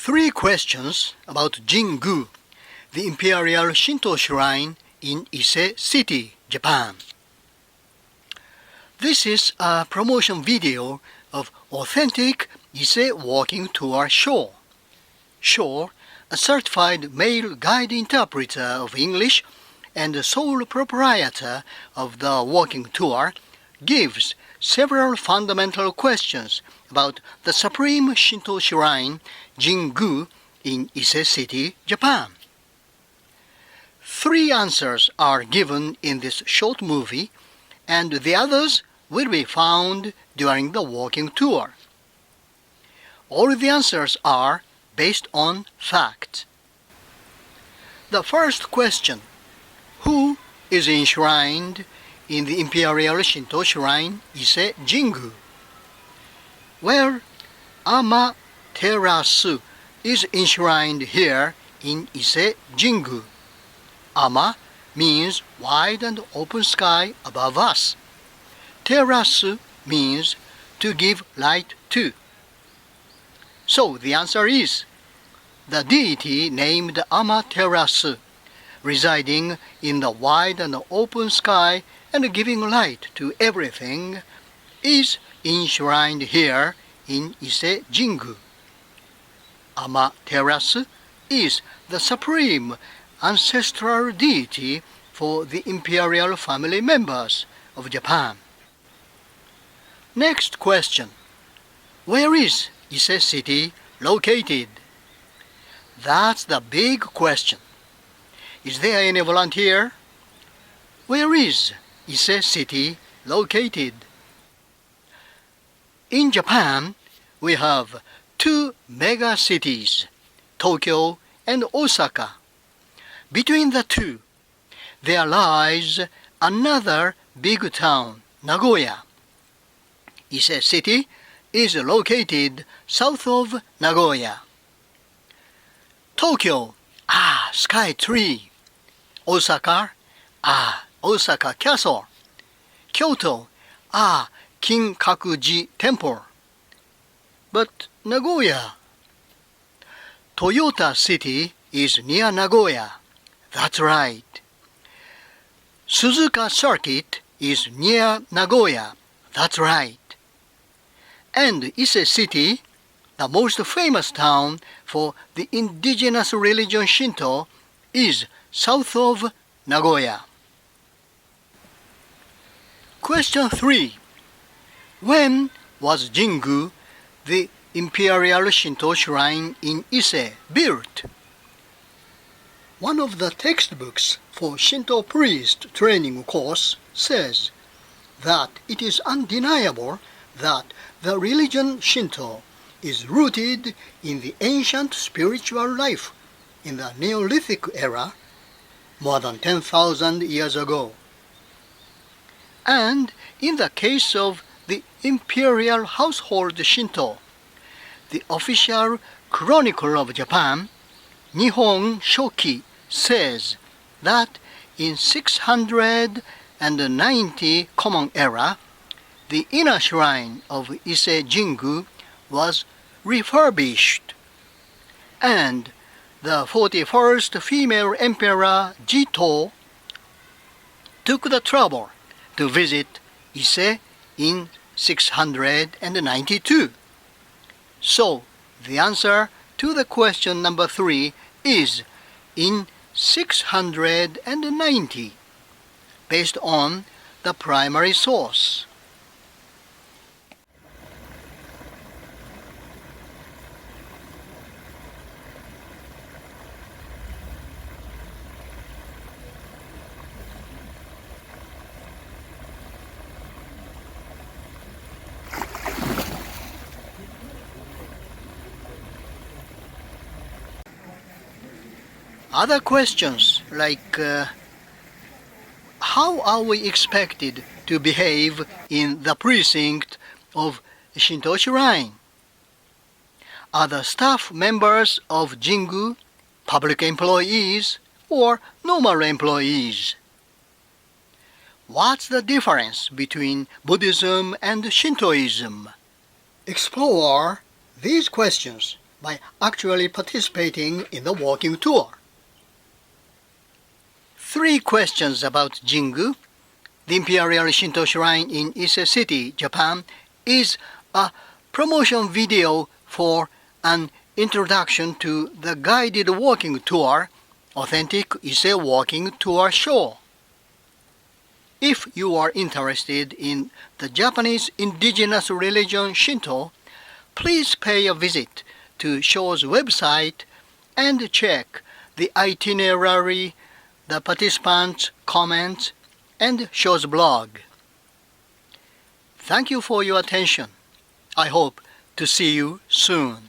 Three questions about Jingu, the imperial Shinto shrine in Ise City, Japan. This is a promotion video of authentic Ise walking tour Sho. Sho, a certified male guide interpreter of English and the sole proprietor of the walking tour, gives several fundamental questions about the supreme Shinto shrine Jingu in Ise City, Japan. Three answers are given in this short movie, and the others will be found during the walking tour. All the answers are based on fact. The first question: who is enshrined in the imperial Shinto shrine Ise Jingu? Well, Amaterasu is enshrined here in Ise Jingu. Ama means wide and open sky above us. Terasu means to give light to. So the answer is the deity named Amaterasu, residing in the wide and open sky and giving light to everything, is enshrined here in Ise Jingu. Amaterasu is the supreme ancestral deity for the imperial family members of Japan. Next question: where is Ise City located? That's the big question. Is there any volunteer? Where is Ise City located? In Japan, we have two mega cities, Tokyo and Osaka. Between the two, there lies another big town, Nagoya. Ise City is located south of Nagoya. Tokyo, Sky Tree. Osaka, Osaka Castle. Kyoto, Kinkakuji Temple. But Nagoya, Toyota City is near Nagoya. That's right. Suzuka Circuit is near Nagoya. That's right. And Ise City, the most famous town for the indigenous religion Shinto, is south of Nagoya. Question 3. When was Jingu, the imperial Shinto shrine in Ise, built? One of the textbooks for Shinto priest training course says that it is undeniable that the religion Shinto is rooted in the ancient spiritual life in the Neolithic era, more than 10,000 years ago. And in the case of the imperial household Shinto, the official Chronicle of Japan, Nihon Shoki, says that in 690 Common Era, the inner shrine of Ise Jingu was refurbished, and the 41st female emperor Jito took the trouble to visit Ise in 692. So the answer to the question number 3 is in 690, based on the primary source. Other questions like how are we expected to behave in the precinct of Shinto shrine? Are the staff members of Jingu public employees or normal employees? What's the difference between Buddhism and Shintoism? Explore these questions by actually participating in the walking tour. 3 questions about Jingu. The Imperial Shinto Shrine in Ise City, Japan, is a promotion video for an introduction to the guided walking tour, Authentic Ise Walking Tour Show. If you are interested in the Japanese indigenous religion Shinto, please pay a visit to Show's website and check the itinerary, the participants' comments, and Show's blog. Thank you for your attention. I hope to see you soon.